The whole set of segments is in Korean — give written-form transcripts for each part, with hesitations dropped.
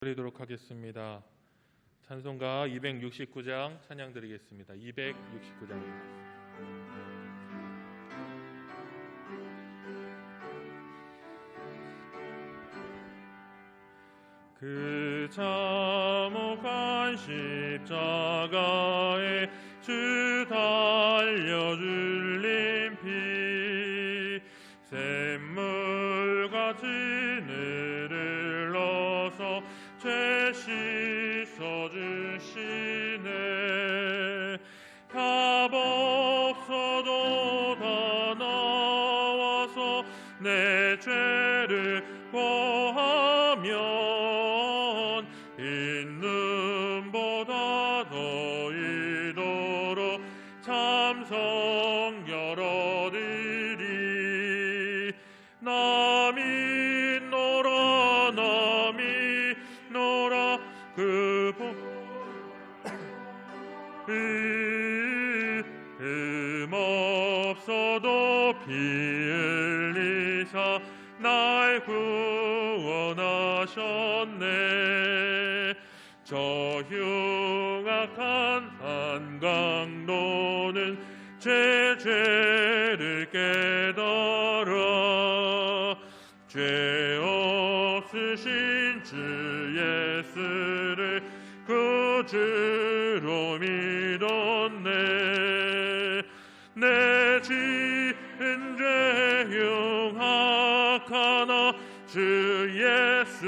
드리도록 하겠습니다. 찬송가 269장 찬양 드리겠습니다. 269장입니다. 그 참혹한 십자가에 주 달려 흘린 피 샘물같이 늘을 넣어서 죄 씻어주시네. 답 없어도 다 나와서 내 죄를 고하면 있는보다 더 이도록 참성결 얻으리. 나 믿노라 나 믿노라 그 없어도 피 흘리사 날 구원하셨네. 저 흉악한 한강로는 제 죄를 깨달아 죄 없으신 주 예수를 구주로 믿었네. 내 지은 죄 흉악하나 주 예수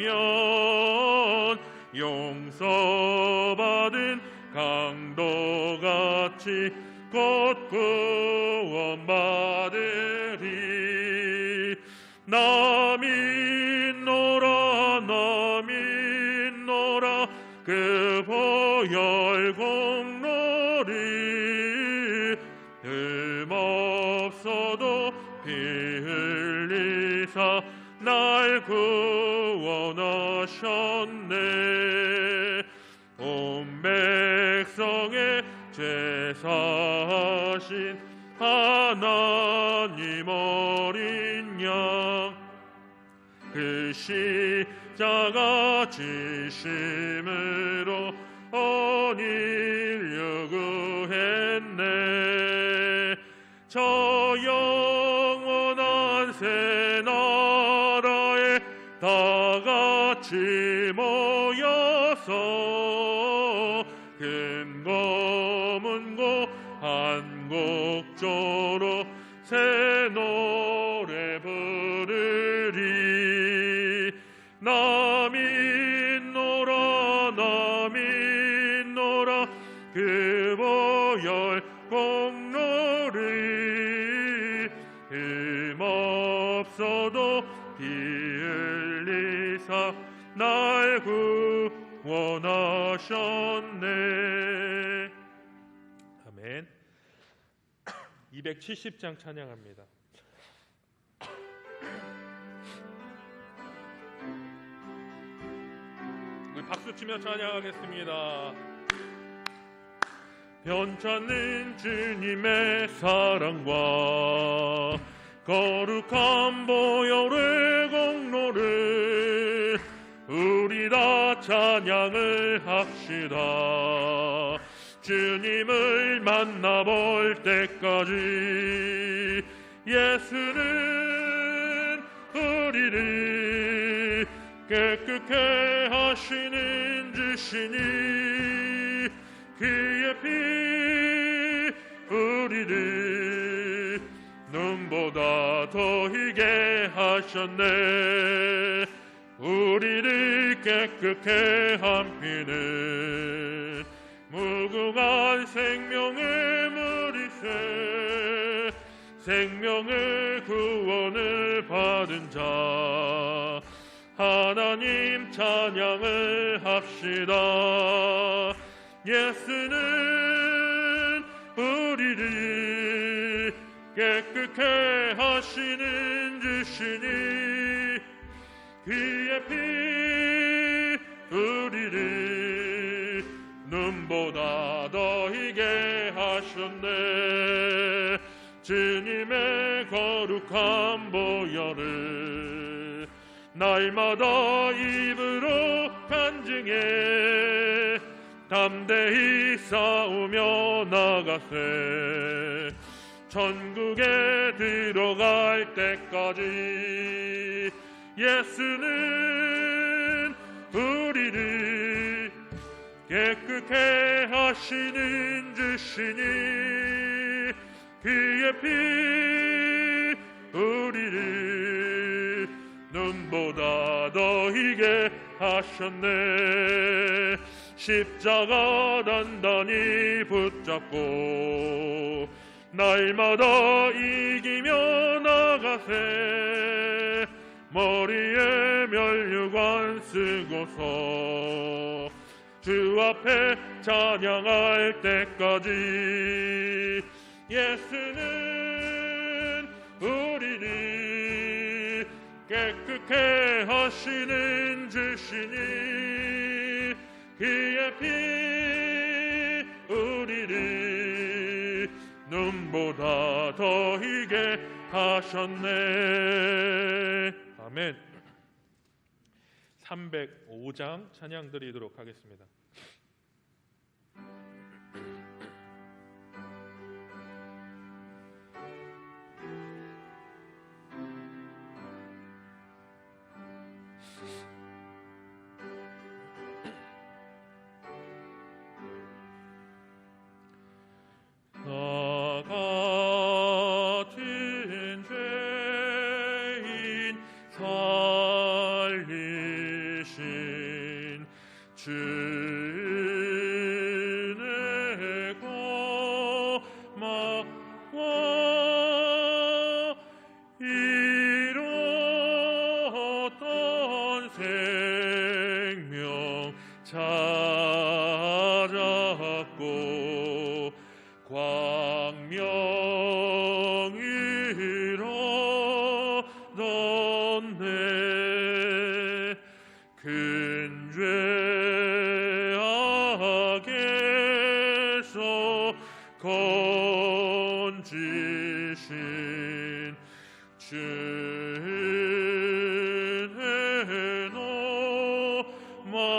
믿으면 용서받은 강도같이 곧 구원받으리. 나 믿노라 나 믿노라 그 보혈 공로리. 흠없어도 피 흘리사 날 구원하셨네. 온 백성의 제사하신 하나님 어린 양 그 십자가 지심으로 온 인류 구했네. 저 영원한 새 나라에 다 같이 모여서 큰 검은고 한 곡조로 새 노래 부르리. 나 믿노라 나 믿노라 그 보혈 공로리. 흠없어도 피 흘리사 날 구원하셨네. 아멘. 270장 찬양합니다. 우리 박수치며 찬양하겠습니다. 변찮는 주님의 사랑과 거룩한 보혈의 공로를 우리 다 찬양을 합시다. 주님을 만나볼 때까지 예수는 우리를 깨끗게 하시는 주시니 그의 피 우리를 눈보다 더 희게 하셨네. 우리를 깨끗게 한 피는 무궁한 생명의 물이세. 생명의 구원을 받은 자 하나님 찬양을 합시다. 예수는 우리를 깨끗게 하시는 주시니 그의 피 우리를 눈보다 더 희게 하셨네. 주님의 거룩한 보혈을 날마다 입으로 간증해 담대히 싸우며 나가세 천국에 들어갈 때까지 예수는 우리를 깨끗게 하시는 주시니 그의 피 우리를 눈보다 더 희게 하셨네 십자가 단단히 붙잡고 날마다 이기며 나가세 머리에 면류관 쓰고서 주 앞에 찬양할 때까지 예수는 우리를 깨끗게 하시는 주시니 그의 피 우리를 눈보다 더 희게 하셨네. 아멘. 305장 찬양 드리도록 하겠습니다. 나 같은 죄인 살리신 주의 고막과 잃었던 생명 찾았고 광명을 얻었네 큰 죄악에서 건지신 주의 노마와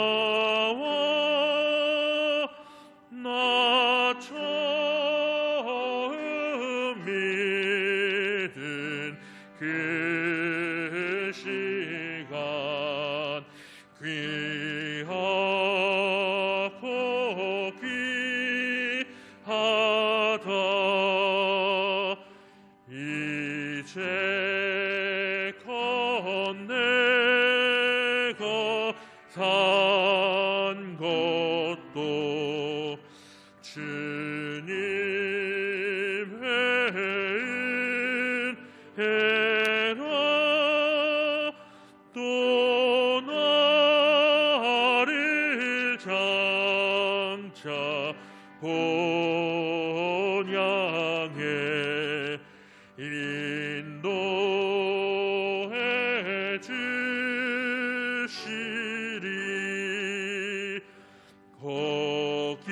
나 처음 믿은 그 시간 귀하고 귀하다 이제껏 내가 산 것도 주님의 은혜라 또 나를 장차 본향에 인도해 주시리 거기서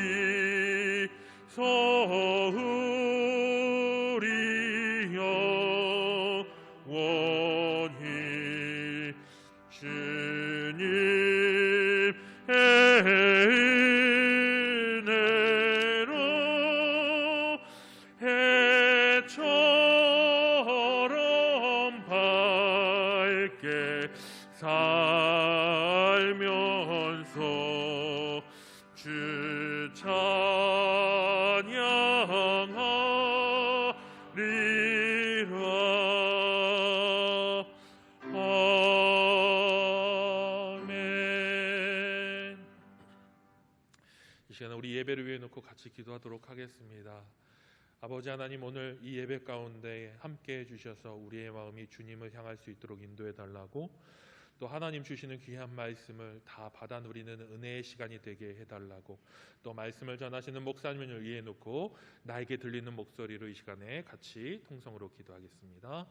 우리 영원히 주님의 은혜로 해처럼 밝게 살면서 주 찬양하리라. 아멘. 이 시간에 우리 예배를 위해 놓고 같이 기도하도록 하겠습니다. 아버지 하나님, 오늘 이 예배 가운데 함께 해주셔서 우리의 마음이 주님을 향할 수 있도록 인도해 달라고, 또 하나님 주시는 귀한 말씀을 다 받아 누리는 은혜의 시간이 되게 해달라고, 또 말씀을 전하시는 목사님을 위해 놓고 나에게 들리는 목소리로 이 시간에 같이 통성으로 기도하겠습니다.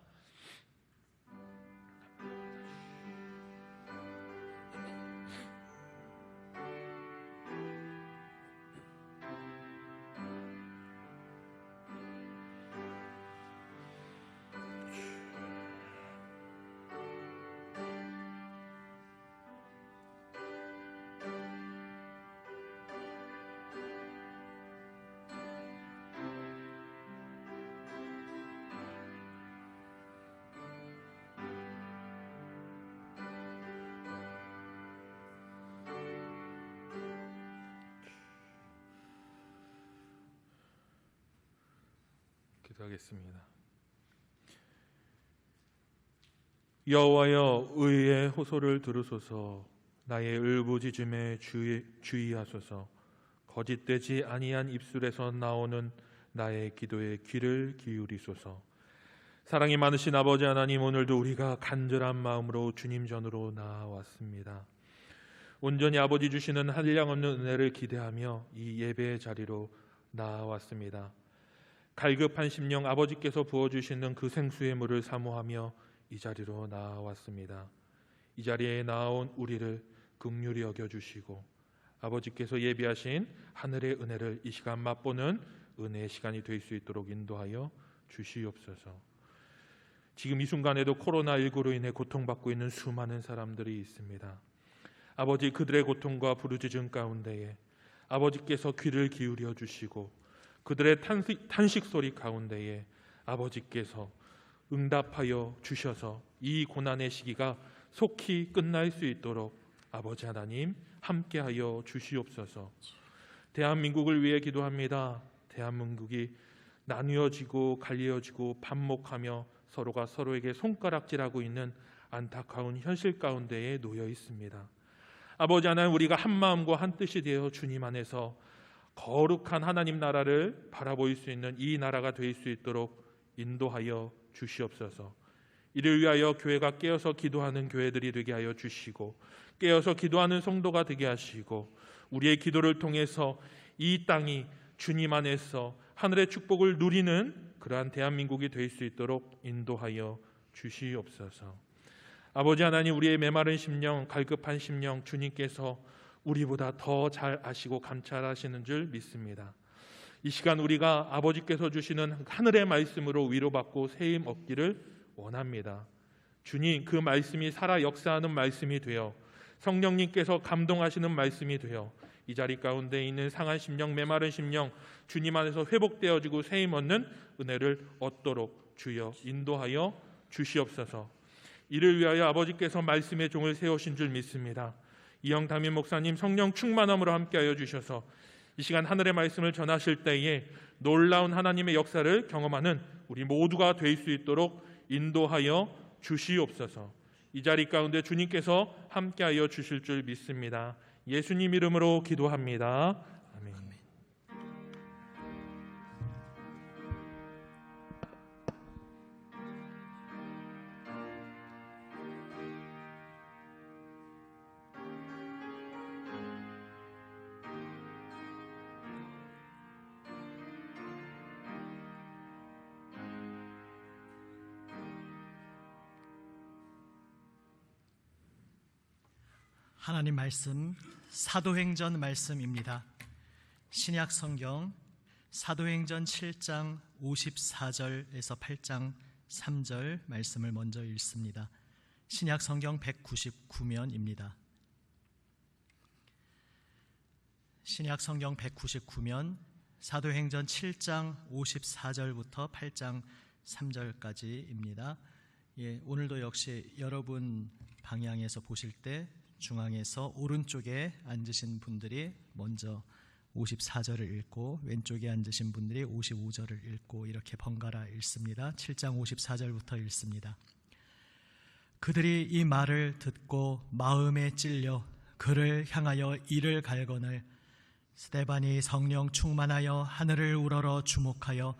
기도하겠습니다. 여호와여, 의의 호소를 들으소서. 나의 울부짖음에 주의하소서. 거짓되지 아니한 입술에서 나오는 나의 기도에 귀를 기울이소서. 사랑이 많으신 아버지 하나님, 오늘도 우리가 간절한 마음으로 주님 전으로 나아왔습니다. 온전히 아버지 주시는 한량없는 은혜를 기대하며 이 예배의 자리로 나아왔습니다. 갈급한 심령, 아버지께서 부어주시는 그 생수의 물을 사모하며 이 자리로 나아왔습니다. 이 자리에 나아온 우리를 긍휼히 여겨주시고 아버지께서 예비하신 하늘의 은혜를 이 시간 맛보는 은혜의 시간이 될 수 있도록 인도하여 주시옵소서. 지금 이 순간에도 코로나19로 인해 고통받고 있는 수많은 사람들이 있습니다. 아버지, 그들의 고통과 부르짖음 가운데에 아버지께서 귀를 기울여 주시고 그들의 탄식 소리 가운데에 아버지께서 응답하여 주셔서 이 고난의 시기가 속히 끝날 수 있도록 아버지 하나님 함께하여 주시옵소서. 대한민국을 위해 기도합니다. 대한민국이 나뉘어지고 갈리어지고 반목하며 서로가 서로에게 손가락질하고 있는 안타까운 현실 가운데에 놓여 있습니다. 아버지 하나님, 우리가 한 마음과 한 뜻이 되어 주님 안에서 거룩한 하나님 나라를 바라볼 수 있는 이 나라가 될 수 있도록 인도하여 주시옵소서. 이를 위하여 교회가 깨어서 기도하는 교회들이 되게 하여 주시고 깨어서 기도하는 성도가 되게 하시고 우리의 기도를 통해서 이 땅이 주님 안에서 하늘의 축복을 누리는 그러한 대한민국이 될 수 있도록 인도하여 주시옵소서. 아버지 하나님, 우리의 메마른 심령, 갈급한 심령 주님께서 우리보다 더 잘 아시고 감찰하시는 줄 믿습니다. 이 시간 우리가 아버지께서 주시는 하늘의 말씀으로 위로받고 세임 얻기를 원합니다. 주님, 그 말씀이 살아 역사하는 말씀이 되어 성령님께서 감동하시는 말씀이 되어 이 자리 가운데 있는 상한 심령, 메마른 심령 주님 안에서 회복되어지고 세임 얻는 은혜를 얻도록 주여 인도하여 주시옵소서. 이를 위하여 아버지께서 말씀의 종을 세우신 줄 믿습니다. 이영 담임 목사님 성령 충만함으로 함께하여 주셔서 이 시간 하늘의 말씀을 전하실 때에 놀라운 하나님의 역사를 경험하는 우리 모두가 될 수 있도록 인도하여 주시옵소서. 이 자리 가운데 주님께서 함께하여 주실 줄 믿습니다. 예수님 이름으로 기도합니다. 아멘. 하나님 말씀 사도행전 말씀입니다. 신약 성경 사도행전 7장 54절에서 8장 3절 말씀을 먼저 읽습니다. 신약 성경 199면입니다. 신약 성경 199면 사도행전 7장 54절부터 8장 3절까지입니다. 오늘도 역시 여러분 방향에서 보실 때 중앙에서 오른쪽에 앉으신 분들이 먼저 54절을 읽고 왼쪽에 앉으신 분들이 55절을 읽고 이렇게 번갈아 읽습니다. 7장 54절부터 읽습니다. 그들이 이 말을 듣고 마음에 찔려 그를 향하여 이를 갈거늘 스데반이 성령 충만하여 하늘을 우러러 주목하여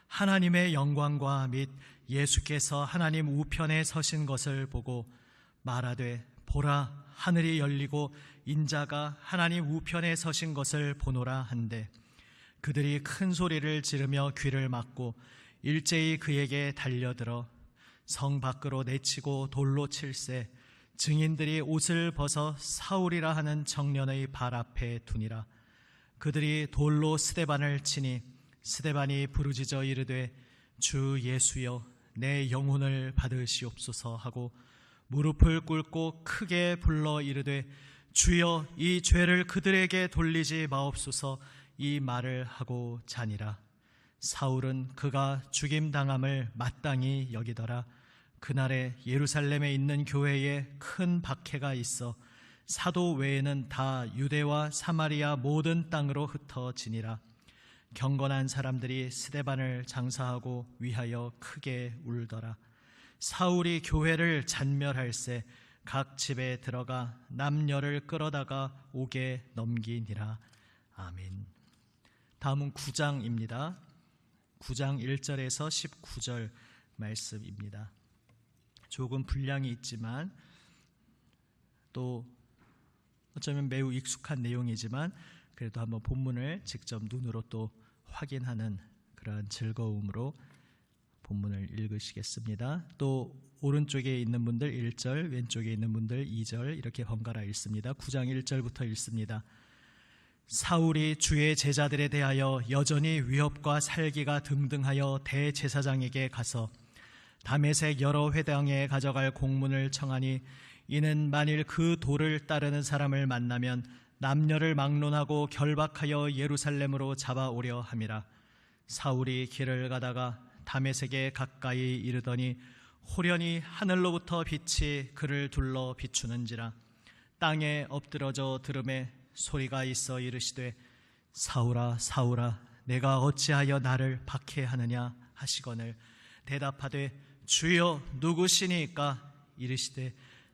하나님의 영광과 및 예수께서 하나님 우편에 서신 것을 보고 말하되 보라, 하늘이 열리고 인자가 하나님 우편에 서신 것을 보노라 한데 그들이 큰 소리를 지르며 귀를 막고 일제히 그에게 달려들어 성 밖으로 내치고 돌로 칠세 증인들이 옷을 벗어 사울이라 하는 청년의 발 앞에 두니라. 그들이 돌로 스데반을 치니 스데반이 부르짖어 이르되 주 예수여 내 영혼을 받으시옵소서 하고 무릎을 꿇고 크게 불러 이르되 주여 이 죄를 그들에게 돌리지 마옵소서 이 말을 하고 자니라. 사울은 그가 죽임당함을 마땅히 여기더라. 그날에 예루살렘에 있는 교회에 큰 박해가 있어 사도 외에는 다 유대와 사마리아 모든 땅으로 흩어지니라. 경건한 사람들이 스데반을 장사하고 위하여 크게 울더라. 사울이 교회를 잔멸할세 각 집에 들어가 남녀를 끌어다가 옥에 넘기니라. 아멘. 다음은 9장입니다. 9장 1절에서 19절 말씀입니다. 조금 분량이 있지만 또 어쩌면 매우 익숙한 내용이지만 그래도 한번 본문을 직접 눈으로 또 확인하는 그러한 즐거움으로 본문을 읽으시겠습니다. 또 오른쪽에 있는 분들 1절, 왼쪽에 있는 분들 2절 이렇게 번갈아 읽습니다. 9장 1절부터 읽습니다. 사울이 주의 제자들에 대하여 여전히 위협과 살기가 등등하여 대제사장에게 가서 다메섹 여러 회당에 가져갈 공문을 청하니 이는 만일 그 도를 따르는 사람을 만나면 남녀를 막론하고 결박하여 예루살렘으로 잡아오려 함이라. 사울이 길을 가다가 다메섹에 가까이 이르더니 호련히 하늘로부터 빛이 그를 둘러 비추는지라. 땅에 엎드러져 들음에 소리가 있어 이르시되 사울아 사울아 내가 어찌하여 나를 박해하느냐 하시거늘 대답하되 주여 누구시니까? 이르시되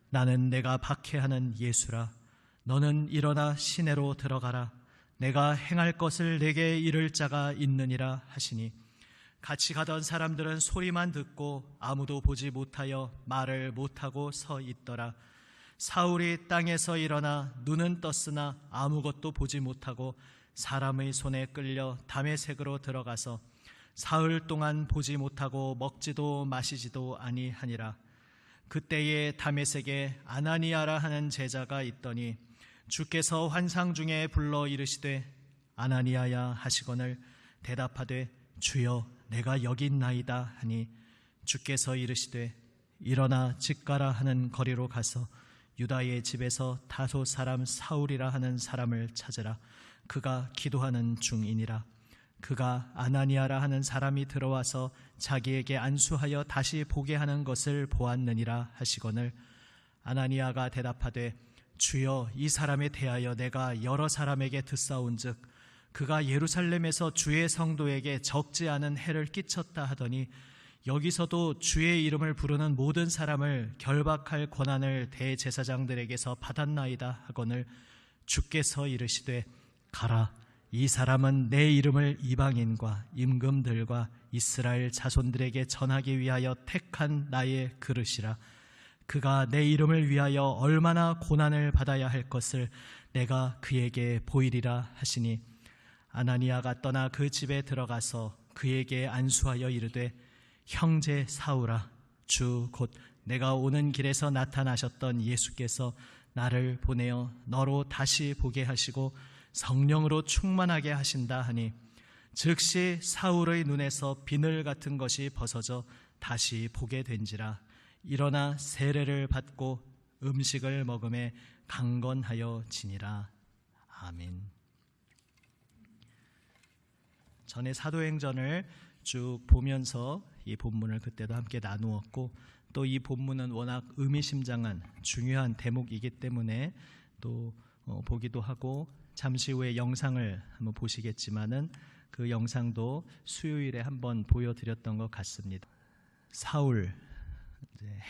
나는 내가 박해하는 예수라. 너는 일어나 시내로 들어가라. 내가 행할 것을 내게 이를 자가 있느니라 하시니 같이 가던 사람들은 소리만 듣고 아무도 보지 못하여 말을 못하고 서 있더라. 사울이 땅에서 일어나 눈은 떴으나 아무것도 보지 못하고 사람의 손에 끌려 다메섹으로 들어가서 사흘 동안 보지 못하고 먹지도 마시지도 아니하니라. 그때에 다메섹에 아나니아라 하는 제자가 있더니 주께서 환상 중에 불러 이르시되 아나니아야 하시거늘 대답하되 주여 내가 여기 있나이다 하니 주께서 이르시되 일어나 집 가라 하는 거리로 가서 유다의 집에서 다소 사람 사울이라 하는 사람을 찾으라. 그가 기도하는 중이니라. 그가 아나니아라 하는 사람이 들어와서 자기에게 안수하여 다시 보게 하는 것을 보았느니라 하시거늘 아나니아가 대답하되 주여 이 사람에 대하여 내가 여러 사람에게 듣사온즉 그가 예루살렘에서 주의 성도에게 적지 않은 해를 끼쳤다 하더니 여기서도 주의 이름을 부르는 모든 사람을 결박할 권한을 대제사장들에게서 받았나이다 하거늘 주께서 이르시되 가라. 이 사람은 내 이름을 이방인과 임금들과 이스라엘 자손들에게 전하기 위하여 택한 나의 그릇이라. 그가 내 이름을 위하여 얼마나 고난을 받아야 할 것을 내가 그에게 보이리라 하시니 아나니아가 떠나 그 집에 들어가서 그에게 안수하여 이르되 형제 사울아 주 곧 내가 오는 길에서 나타나셨던 예수께서 나를 보내어 너로 다시 보게 하시고 성령으로 충만하게 하신다 하니 즉시 사울의 눈에서 비늘 같은 것이 벗어져 다시 보게 된지라. 일어나 세례를 받고 음식을 먹음에 강건하여 지니라. 아멘. 전에 사도행전을 쭉 보면서 이 본문을 그때도 함께 나누었고 또 이 본문은 워낙 의미심장한 중요한 대목이기 때문에 또 보기도 하고 잠시 후에 영상을 한번 보시겠지만은 그 영상도 수요일에 한번 보여드렸던 것 같습니다. 사울,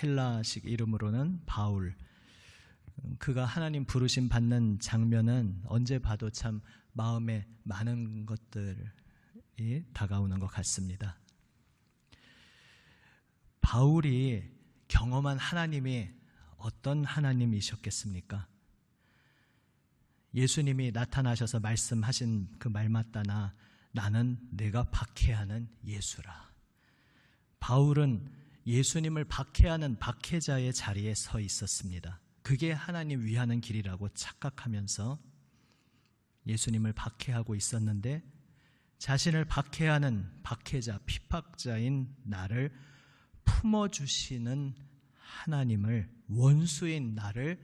헬라식 이름으로는 바울, 그가 하나님 부르심 받는 장면은 언제 봐도 참 마음에 많은 것들이 다가오는 것 같습니다. 바울이 경험한 하나님이 어떤 하나님이셨겠습니까? 예수님이 나타나셔서 말씀하신 그 말 맞다나 나는 내가 박해하는 예수라. 바울은 예수님을 박해하는 박해자의 자리에 서 있었습니다. 그게 하나님 위하는 길이라고 착각하면서 예수님을 박해하고 있었는데 자신을 박해하는 박해자, 핍박자인 나를 품어주시는 하나님을, 원수인 나를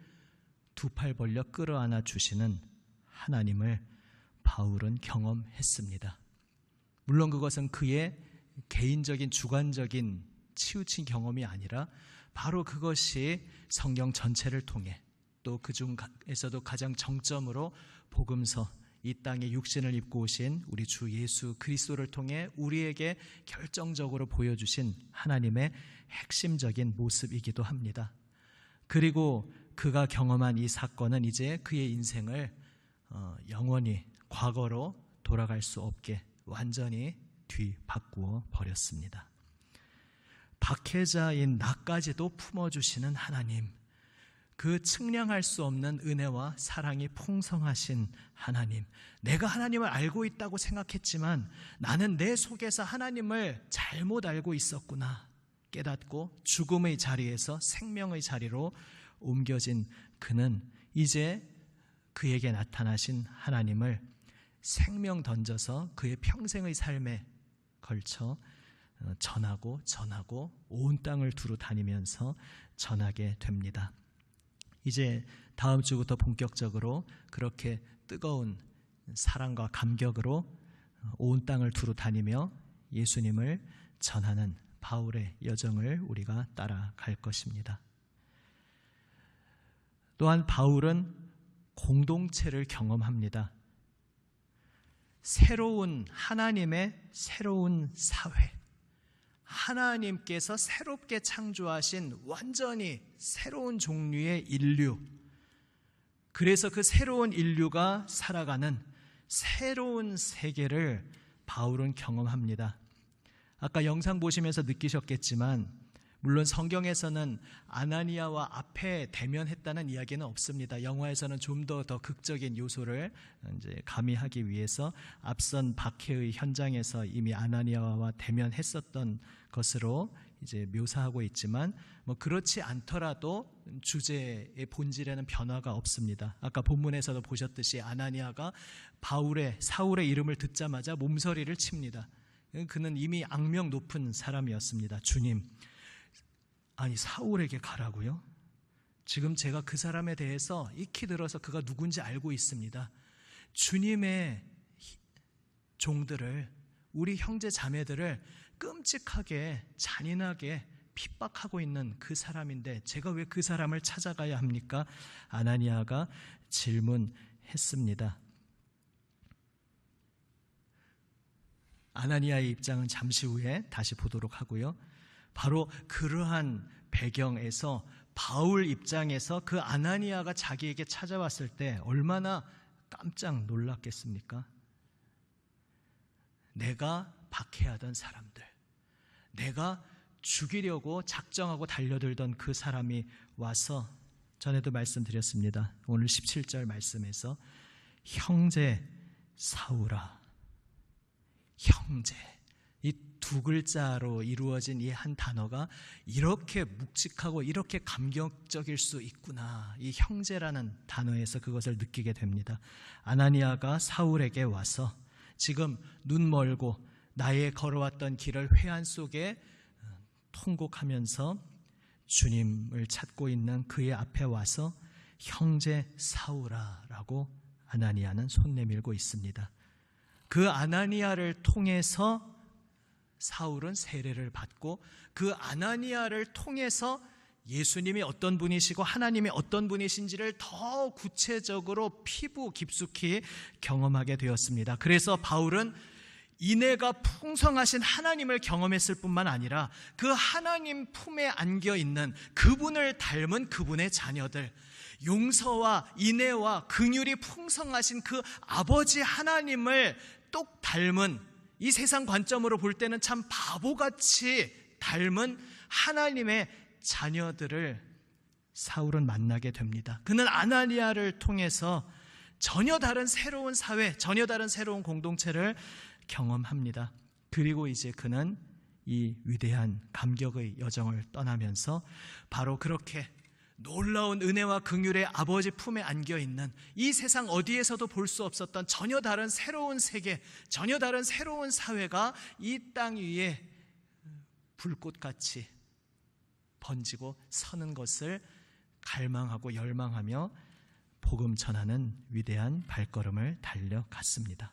두 팔 벌려 끌어안아 주시는 하나님을 바울은 경험했습니다. 물론 그것은 그의 개인적인 주관적인 치우친 경험이 아니라 바로 그것이 성경 전체를 통해 또 그 중에서도 가장 정점으로 복음서 이 땅에 육신을 입고 오신 우리 주 예수 그리스도를 통해 우리에게 결정적으로 보여주신 하나님의 핵심적인 모습이기도 합니다. 그리고 그가 경험한 이 사건은 이제 그의 인생을 영원히 과거로 돌아갈 수 없게 완전히 뒤바꾸어 버렸습니다. 박해자인 나까지도 품어주시는 하나님, 그 측량할 수 없는 은혜와 사랑이 풍성하신 하나님, 내가 하나님을 알고 있다고 생각했지만 나는 내 속에서 하나님을 잘못 알고 있었구나 깨닫고 죽음의 자리에서 생명의 자리로 옮겨진 그는 이제 그에게 나타나신 하나님을 생명 던져서 그의 평생의 삶에 걸쳐 전하고 온 땅을 두루 다니면서 전하게 됩니다. 이제 다음 주부터 본격적으로 그렇게 뜨거운 사랑과 감격으로 온 땅을 두루 다니며 예수님을 전하는 바울의 여정을 우리가 따라갈 것입니다. 또한 바울은 공동체를 경험합니다. 새로운 하나님의 새로운 사회, 하나님께서 새롭게 창조하신 완전히 새로운 종류의 인류, 그래서 그 새로운 인류가 살아가는 새로운 세계를 바울은 경험합니다. 아까 영상 보시면서 느끼셨겠지만 물론 성경에서는 아나니아와 앞에 대면했다는 이야기는 없습니다. 영화에서는 좀 더 극적인 요소를 이제 가미하기 위해서 앞선 박해의 현장에서 이미 아나니아와 대면했었던 것으로 이제 묘사하고 있지만 그렇지 않더라도 주제의 본질에는 변화가 없습니다. 아까 본문에서도 보셨듯이 아나니아가 사울의 이름을 듣자마자 몸서리를 칩니다. 그는 이미 악명 높은 사람이었습니다. 주님, 아니 사울에게 가라고요? 지금 제가 그 사람에 대해서 익히 들어서 그가 누군지 알고 있습니다. 주님의 종들을, 우리 형제 자매들을 끔찍하게 잔인하게 핍박하고 있는 그 사람인데 제가 왜 그 사람을 찾아가야 합니까? 아나니아가 질문했습니다. 아나니아의 입장은 잠시 후에 다시 보도록 하고요. 바로 그러한 배경에서 바울 입장에서 그 아나니아가 자기에게 찾아왔을 때 얼마나 깜짝 놀랐겠습니까? 내가 박해하던 사람들, 내가 죽이려고 작정하고 달려들던 그 사람이 와서, 전에도 말씀드렸습니다. 오늘 17절 말씀에서 형제 사울아, 형제, 이 두 글자로 이루어진 이 한 단어가 이렇게 묵직하고 이렇게 감격적일 수 있구나, 이 형제라는 단어에서 그것을 느끼게 됩니다. 아나니아가 사울에게 와서 지금 눈 멀고 나의 걸어왔던 길을 회한 속에 통곡하면서 주님을 찾고 있는 그의 앞에 와서 형제 사울아 라고 아나니아는 손 내밀고 있습니다. 그 아나니아를 통해서 사울은 세례를 받고 그 아나니아를 통해서 예수님이 어떤 분이시고 하나님이 어떤 분이신지를 더 구체적으로 피부 깊숙이 경험하게 되었습니다. 그래서 바울은 인애가 풍성하신 하나님을 경험했을 뿐만 아니라 그 하나님 품에 안겨있는 그분을 닮은 그분의 자녀들, 용서와 인애와 긍휼이 풍성하신 그 아버지 하나님을 똑 닮은, 이 세상 관점으로 볼 때는 참 바보같이 닮은 하나님의 자녀들을 사울은 만나게 됩니다. 그는 아나니아를 통해서 전혀 다른 새로운 사회, 전혀 다른 새로운 공동체를 경험합니다. 그리고 이제 그는 이 위대한 감격의 여정을 떠나면서 바로 그렇게 놀라운 은혜와 긍휼의 아버지 품에 안겨있는 이 세상 어디에서도 볼 수 없었던 전혀 다른 새로운 세계, 전혀 다른 새로운 사회가 이 땅 위에 불꽃같이 번지고 서는 것을 갈망하고 열망하며 복음 전하는 위대한 발걸음을 달려갔습니다.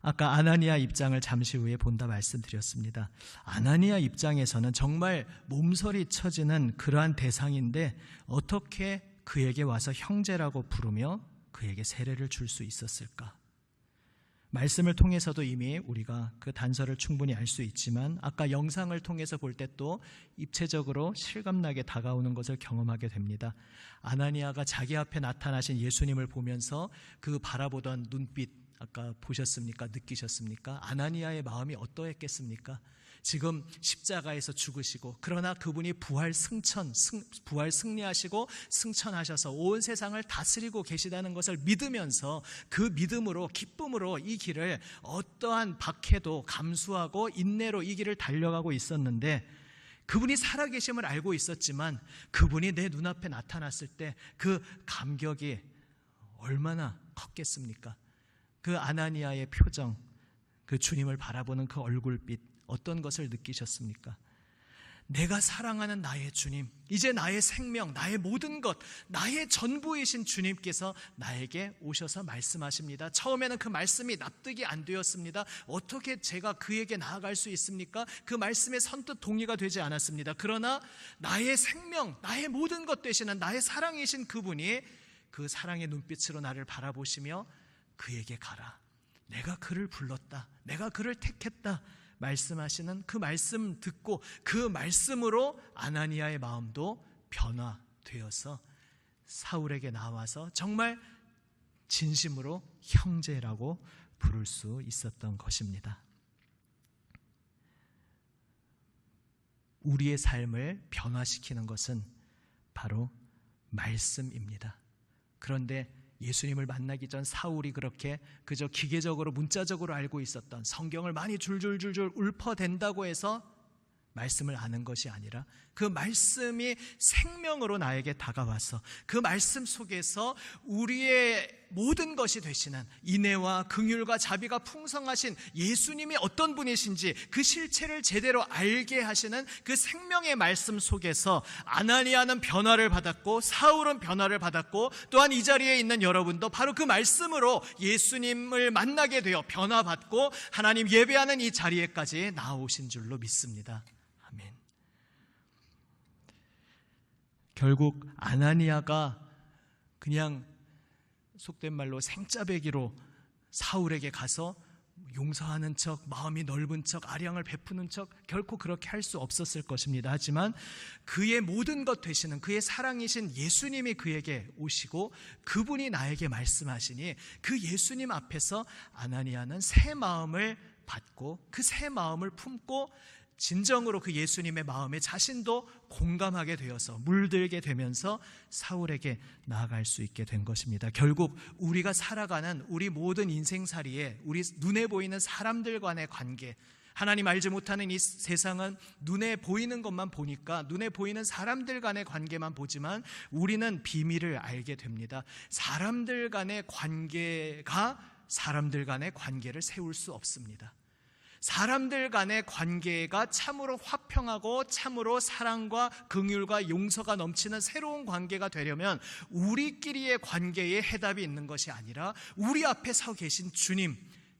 아까 아나니아 입장을 잠시 후에 본다 말씀드렸습니다. 아나니아 입장에서는 정말 몸서리 쳐지는 그러한 대상인데 어떻게 그에게 와서 형제라고 부르며 그에게 세례를 줄 수 있었을까? 말씀을 통해서도 이미 우리가 그 단서를 충분히 알 수 있지만 아까 영상을 통해서 볼 때 또 입체적으로 실감나게 다가오는 것을 경험하게 됩니다. 아나니아가 자기 앞에 나타나신 예수님을 보면서 그 바라보던 눈빛 아까 보셨습니까? 느끼셨습니까? 아나니아의 마음이 어떠했겠습니까? 지금 십자가에서 죽으시고 그러나 그분이 부활 승리하시고 승천하셔서 온 세상을 다스리고 계시다는 것을 믿으면서 그 믿음으로 기쁨으로 이 길을 어떠한 박해도 감수하고 인내로 이 길을 달려가고 있었는데 그분이 살아계심을 알고 있었지만 그분이 내 눈앞에 나타났을 때 그 감격이 얼마나 컸겠습니까? 그 아나니아의 표정, 그 주님을 바라보는 그 얼굴빛 어떤 것을 느끼셨습니까? 내가 사랑하는 나의 주님, 이제 나의 생명, 나의 모든 것, 나의 전부이신 주님께서 나에게 오셔서 말씀하십니다. 처음에는 그 말씀이 납득이 안 되었습니다. 어떻게 제가 그에게 나아갈 수 있습니까? 그 말씀에 선뜻 동의가 되지 않았습니다. 그러나 나의 생명, 나의 모든 것 되시는 나의 사랑이신 그분이 그 사랑의 눈빛으로 나를 바라보시며 그에게 가라. 내가 그를 불렀다. 내가 그를 택했다. 말씀하시는 그 말씀 듣고 그 말씀으로 아나니아의 마음도 변화되어서 사울에게 나와서 정말 진심으로 형제라고 부를 수 있었던 것입니다. 우리의 삶을 변화시키는 것은 바로 말씀입니다. 그런데 예수님을 만나기 전 사울이 그렇게 그저 기계적으로 문자적으로 알고 있었던 성경을 많이 줄줄줄줄 읊어댄다고 해서 말씀을 아는 것이 아니라 그 말씀이 생명으로 나에게 다가와서 그 말씀 속에서 우리의 모든 것이 되시는 인애와 긍휼과 자비가 풍성하신 예수님이 어떤 분이신지 그 실체를 제대로 알게 하시는 그 생명의 말씀 속에서 아나니아는 변화를 받았고 사울은 변화를 받았고 또한 이 자리에 있는 여러분도 바로 그 말씀으로 예수님을 만나게 되어 변화받고 하나님 예배하는 이 자리에까지 나오신 줄로 믿습니다. 아멘. 결국 아나니아가 그냥 속된 말로 생짜배기로 사울에게 가서 용서하는 척, 마음이 넓은 척, 아량을 베푸는 척 결코 그렇게 할 수 없었을 것입니다. 하지만 그의 모든 것 되시는 그의 사랑이신 예수님이 그에게 오시고 그분이 나에게 말씀하시니 그 예수님 앞에서 아나니아는 새 마음을 받고 그 새 마음을 품고 진정으로 그 예수님의 마음에 자신도 공감하게 되어서 물들게 되면서 사울에게 나아갈 수 있게 된 것입니다. 결국 우리가 살아가는 우리 모든 인생살이에 우리 눈에 보이는 사람들 간의 관계, 하나님 알지 못하는 이 세상은 눈에 보이는 것만 보니까 눈에 보이는 사람들 간의 관계만 보지만 우리는 비밀을 알게 됩니다. 사람들 간의 관계가 사람들 간의 관계를 세울 수 없습니다. 사람들 간의 관계가 참으로 화평하고 참으로 사랑과 긍휼과 용서가 넘치는 새로운 관계가 되려면 우리끼리의 관계에 해답이 있는 것이 아니라 우리 앞에 서 계신 주님,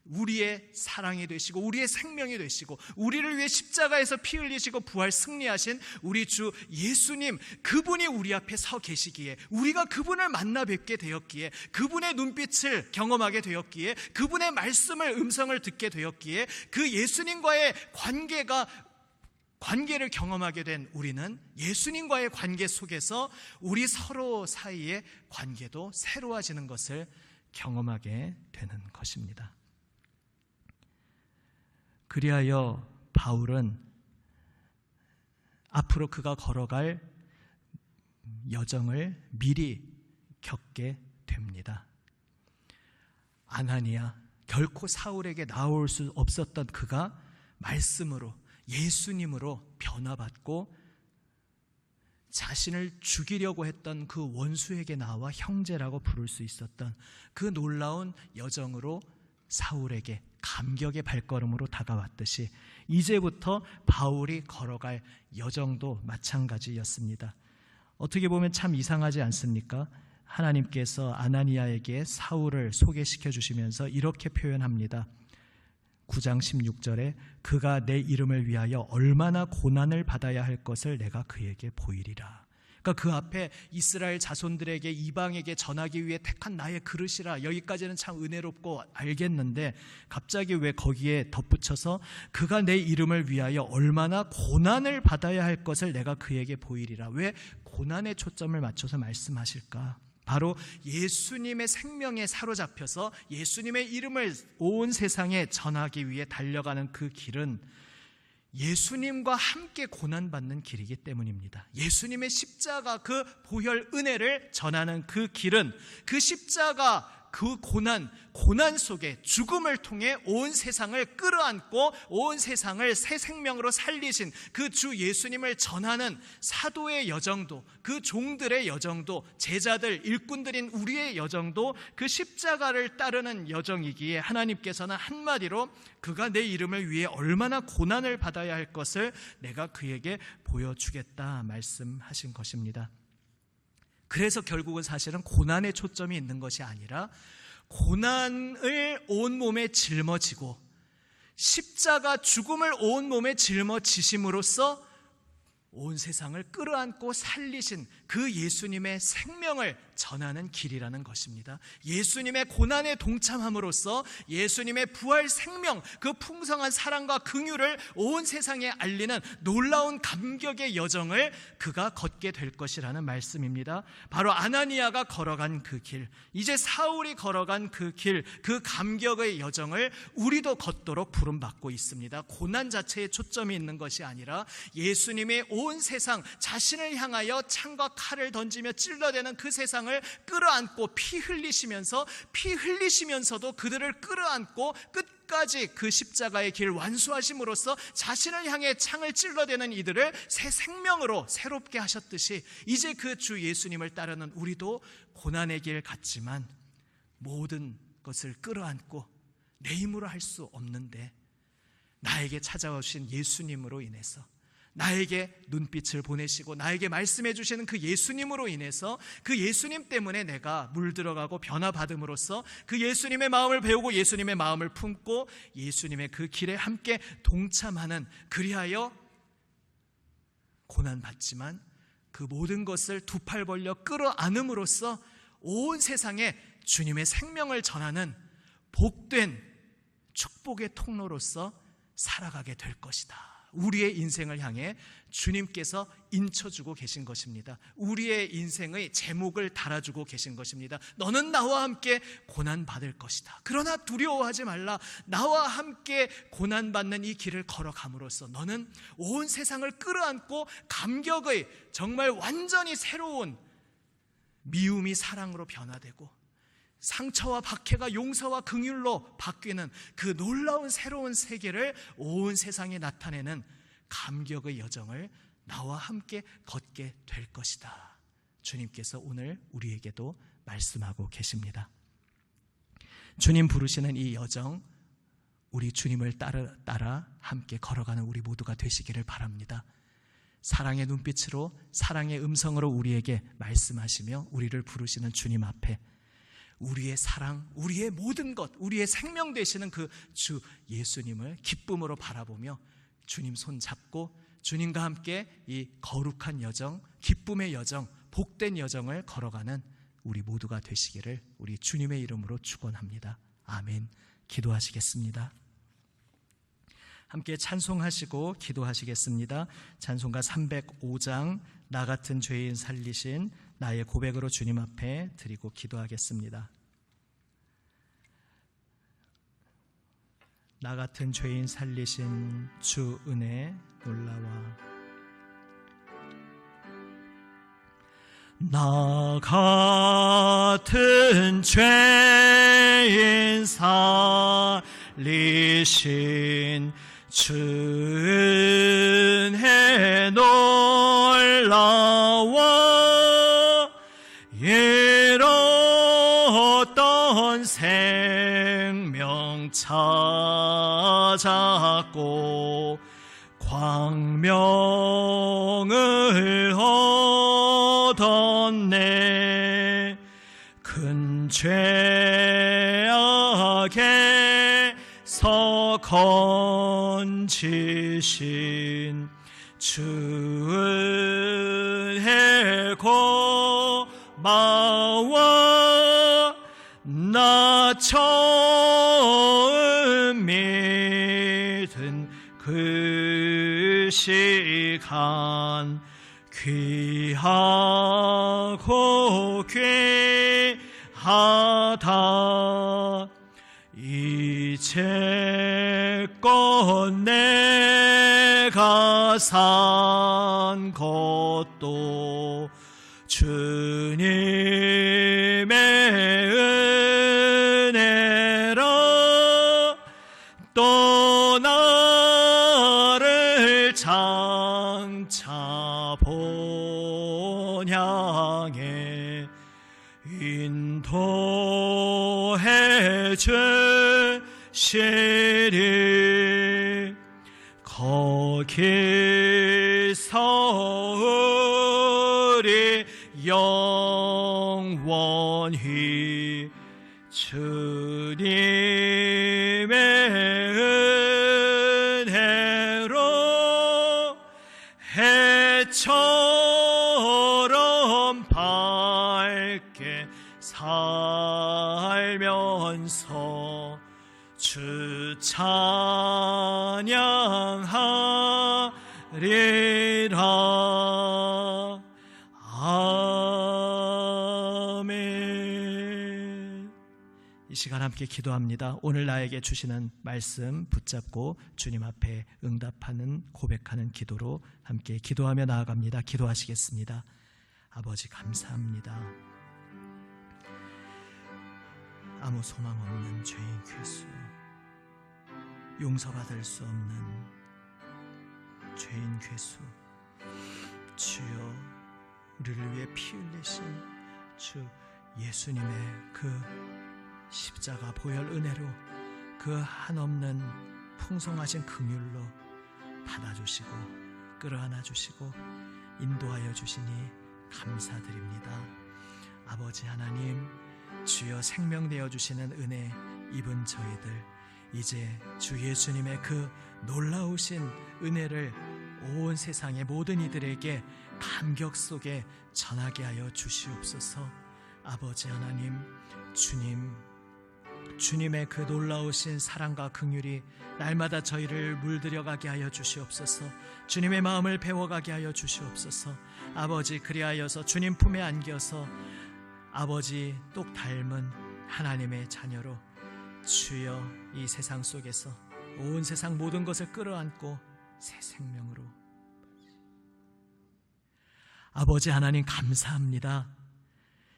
우리의 사랑이 되시고 우리의 생명이 되시고 우리를 위해 십자가에서 피 흘리시고 부활 승리하신 우리 주 예수님, 그분이 우리 앞에 서 계시기에 우리가 그분을 만나 뵙게 되었기에 그분의 눈빛을 경험하게 되었기에 그분의 말씀을 음성을 듣게 되었기에 그 예수님과의 관계를 경험하게 된 우리는 예수님과의 관계 속에서 우리 서로 사이의 관계도 새로워지는 것을 경험하게 되는 것입니다. 그리하여 바울은 앞으로 그가 걸어갈 여정을 미리 겪게 됩니다. 아나니아, 결코 사울에게 나올 수 없었던 그가 말씀으로 예수님으로 변화받고 자신을 죽이려고 했던 그 원수에게 나와 형제라고 부를 수 있었던 그 놀라운 여정으로 사울에게 감격의 발걸음으로 다가왔듯이 이제부터 바울이 걸어갈 여정도 마찬가지였습니다. 어떻게 보면 참 이상하지 않습니까? 하나님께서 아나니아에게 사울을 소개시켜 주시면서 이렇게 표현합니다. 9장 16절에 그가 내 이름을 위하여 얼마나 고난을 받아야 할 것을 내가 그에게 보이리라. 그러니까 그 앞에 이스라엘 자손들에게 이방에게 전하기 위해 택한 나의 그릇이라, 여기까지는 참 은혜롭고 알겠는데 갑자기 왜 거기에 덧붙여서 그가 내 이름을 위하여 얼마나 고난을 받아야 할 것을 내가 그에게 보이리라. 왜 고난에 초점을 맞춰서 말씀하실까? 바로 예수님의 생명에 사로잡혀서 예수님의 이름을 온 세상에 전하기 위해 달려가는 그 길은 예수님과 함께 고난받는 길이기 때문입니다. 예수님의 십자가, 그 보혈 은혜를 전하는 그 길은 그 십자가, 그 고난 속에 죽음을 통해 온 세상을 끌어안고 온 세상을 새 생명으로 살리신 그 주 예수님을 전하는 사도의 여정도, 그 종들의 여정도, 제자들, 일꾼들인 우리의 여정도 그 십자가를 따르는 여정이기에 하나님께서는 한마디로 그가 내 이름을 위해 얼마나 고난을 받아야 할 것을 내가 그에게 보여주겠다 말씀하신 것입니다. 그래서 결국은 사실은 고난에 초점이 있는 것이 아니라 고난을 온몸에 짊어지고 십자가 죽음을 온몸에 짊어지심으로써 온 세상을 끌어안고 살리신 그 예수님의 생명을 전하는 길이라는 것입니다. 예수님의 고난에 동참함으로써 예수님의 부활 생명, 그 풍성한 사랑과 긍휼을 온 세상에 알리는 놀라운 감격의 여정을 그가 걷게 될 것이라는 말씀입니다. 바로 아나니아가 걸어간 그 길, 이제 사울이 걸어간 그 길, 그 감격의 여정을 우리도 걷도록 부름받고 있습니다. 고난 자체에 초점이 있는 것이 아니라 예수님의 온 세상, 자신을 향하여 창과 칼을 던지며 찔러대는 그 세상을 끌어안고 피 흘리시면서도 그들을 끌어안고 끝까지 그 십자가의 길 완수하심으로써 자신을 향해 창을 찔러대는 이들을 새 생명으로 새롭게 하셨듯이 이제 그 주 예수님을 따르는 우리도 고난의 길 같지만 모든 것을 끌어안고 내 힘으로 할 수 없는데 나에게 찾아오신 예수님으로 인해서, 나에게 눈빛을 보내시고 나에게 말씀해 주시는 그 예수님으로 인해서, 그 예수님 때문에 내가 물들어가고 변화받음으로써 그 예수님의 마음을 배우고 예수님의 마음을 품고 예수님의 그 길에 함께 동참하는, 그리하여 고난받지만 그 모든 것을 두 팔 벌려 끌어안음으로써 온 세상에 주님의 생명을 전하는 복된 축복의 통로로서 살아가게 될 것이다. 우리의 인생을 향해 주님께서 인쳐주고 계신 것입니다. 우리의 인생의 제목을 달아주고 계신 것입니다. 너는 나와 함께 고난받을 것이다. 그러나 두려워하지 말라. 나와 함께 고난받는 이 길을 걸어감으로써 너는 온 세상을 끌어안고 감격의 정말 완전히 새로운 미움이 사랑으로 변화되고 상처와 박해가 용서와 긍휼로 바뀌는 그 놀라운 새로운 세계를 온 세상에 나타내는 감격의 여정을 나와 함께 걷게 될 것이다. 주님께서 오늘 우리에게도 말씀하고 계십니다. 주님 부르시는 이 여정, 우리 주님을 따라 함께 걸어가는 우리 모두가 되시기를 바랍니다. 사랑의 눈빛으로, 사랑의 음성으로 우리에게 말씀하시며 우리를 부르시는 주님 앞에 우리의 사랑, 우리의 모든 것, 우리의 생명 되시는 그 주 예수님을 기쁨으로 바라보며 주님 손 잡고 주님과 함께 이 거룩한 여정, 기쁨의 여정, 복된 여정을 걸어가는 우리 모두가 되시기를 우리 주님의 이름으로 축원합니다. 아멘. 기도하시겠습니다. 함께 찬송하시고 기도하시겠습니다. 찬송가 305장 나 같은 죄인 살리신 나의 고백으로 주님 앞에 드리고 기도하겠습니다. 나 같은 죄인 살리신 주 은혜 놀라워. 나 같은 죄인 살리신 주 은혜 놀라워. 잃었던 생명 찾았고 광명을 얻었네. 큰 죄악에서 건지신 주 은혜 나와 나 처음 믿은 그 시간 귀하고 귀하다. 이제껏 내가 산 것도 주님의 은혜라. 또 나를 장차 본향에 인도해 주시리. 거기서 우리 영원히 주님의 은혜로 해처럼 밝게 살면서 주 찬양하리라. 아멘. 이 시간 함께 기도합니다. 오늘 나에게 주시는 말씀 붙잡고 주님 앞에 응답하는 고백하는 기도로 함께 기도하며 나아갑니다. 기도하시겠습니다. 아버지 감사합니다. 아무 소망 없는 죄인 괴수, 용서받을 수 없는 죄인 괴수, 주여 우리를 위해 피 흘리신 주 예수님의 그 십자가 보혈 은혜로 그 한없는 풍성하신 긍휼로 받아주시고 끌어안아 주시고 인도하여 주시니 감사드립니다. 아버지 하나님, 주여 생명 되어 주시는 은혜 입은 저희들 이제 주 예수님의 그 놀라우신 은혜를 온 세상의 모든 이들에게 감격 속에 전하게 하여 주시옵소서. 아버지 하나님, 주님의 그 놀라우신 사랑과 긍휼이 날마다 저희를 물들여가게 하여 주시옵소서. 주님의 마음을 배워가게 하여 주시옵소서. 아버지, 그리하여서 주님 품에 안겨서 아버지 똑 닮은 하나님의 자녀로 주여 이 세상 속에서 온 세상 모든 것을 끌어안고 새 생명으로 아버지 하나님 감사합니다.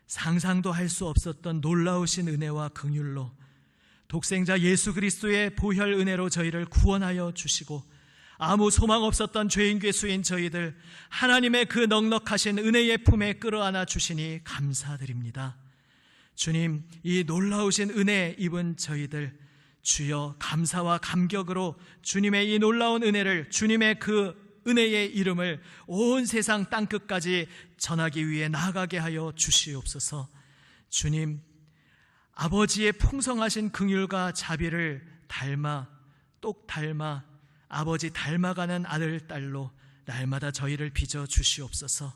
상상도 할 수 없었던 놀라우신 은혜와 긍휼로 독생자 예수 그리스도의 보혈 은혜로 저희를 구원하여 주시고 아무 소망 없었던 죄인 괴수인 저희들 하나님의 그 넉넉하신 은혜의 품에 끌어안아 주시니 감사드립니다. 주님, 이 놀라우신 은혜 입은 저희들 주여 감사와 감격으로 주님의 이 놀라운 은혜를, 주님의 그 은혜의 이름을 온 세상 땅끝까지 전하기 위해 나아가게 하여 주시옵소서. 주님, 아버지의 풍성하신 긍휼과 자비를 똑 닮아 아버지 닮아가는 아들, 딸로 날마다 저희를 빚어 주시옵소서.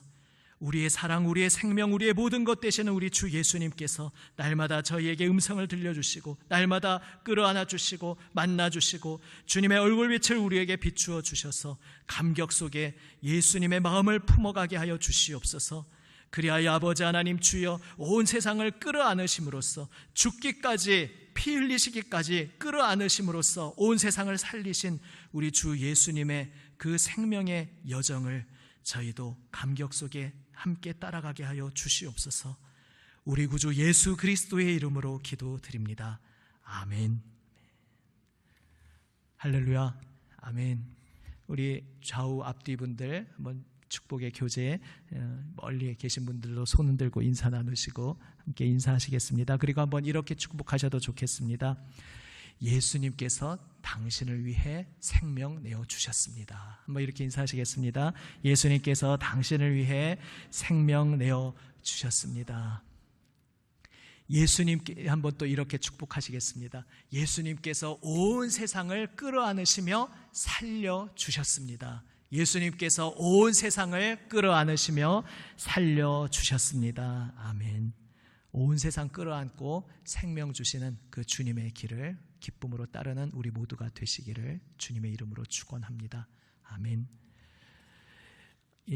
우리의 사랑, 우리의 생명, 우리의 모든 것 되시는 우리 주 예수님께서 날마다 저희에게 음성을 들려주시고 날마다 끌어안아 주시고 만나 주시고 주님의 얼굴빛을 우리에게 비추어 주셔서 감격 속에 예수님의 마음을 품어가게 하여 주시옵소서. 그리하여 아버지 하나님 주여 온 세상을 끌어안으심으로써 죽기까지 피 흘리시기까지 끌어안으심으로써 온 세상을 살리신 우리 주 예수님의 그 생명의 여정을 저희도 감격 속에 함께 따라가게 하여 주시옵소서. 우리 구주 예수 그리스도의 이름으로 기도드립니다. 아멘. 할렐루야. 아멘. 우리 좌우 앞뒤 분들 한번 축복의 교제에 멀리 계신 분들도 손 들고 인사 나누시고 함께 인사하시겠습니다. 그리고 한번 이렇게 축복하셔도 좋겠습니다. 예수님께서 당신을 위해 생명 내어주셨습니다. 한번 이렇게 인사하시겠습니다. 예수님께서 당신을 위해 생명 내어주셨습니다. 예수님께 한번 또 이렇게 축복하시겠습니다. 예수님께서 온 세상을 끌어안으시며 살려주셨습니다. 예수님께서 온 세상을 끌어안으시며 살려주셨습니다. 아멘. 온 세상 끌어안고 생명 주시는 그 주님의 길을 기쁨으로 따르는 우리 모두가 되시기를 주님의 이름으로 축원합니다. 아멘.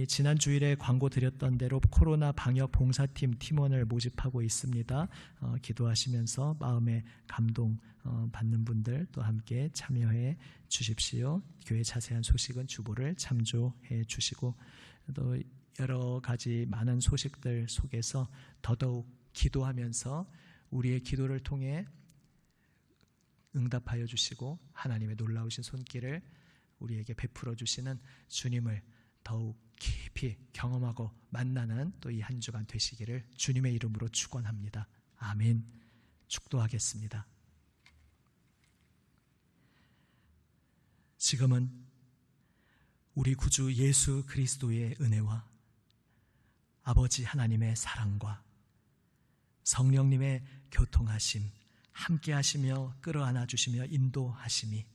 지난 주일에 광고 드렸던 대로 코로나 방역 봉사팀 팀원을 모집하고 있습니다. 기도하시면서 마음의 감동 받는 분들 또 함께 참여해 주십시오. 교회 자세한 소식은 주보를 참조해 주시고, 또 여러 가지 많은 소식들 속에서 더더욱 기도하면서 우리의 기도를 통해 응답하여 주시고 하나님의 놀라우신 손길을 우리에게 베풀어 주시는 주님을 더욱 깊이 경험하고 만나는 또 이 한 주간 되시기를 주님의 이름으로 축원합니다. 아멘. 축도하겠습니다. 지금은 우리 구주 예수 그리스도의 은혜와 아버지 하나님의 사랑과 성령님의 교통하심, 함께 하시며 끌어안아 주시며 인도하심이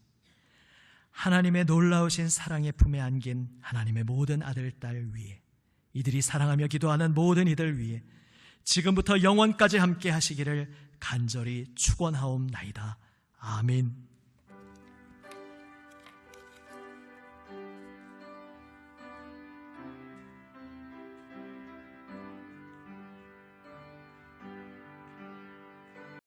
하나님의 놀라우신 사랑의 품에 안긴 하나님의 모든 아들, 딸 위에, 이들이 사랑하며 기도하는 모든 이들 위에 지금부터 영원까지 함께 하시기를 간절히 축원하옵나이다. 아멘.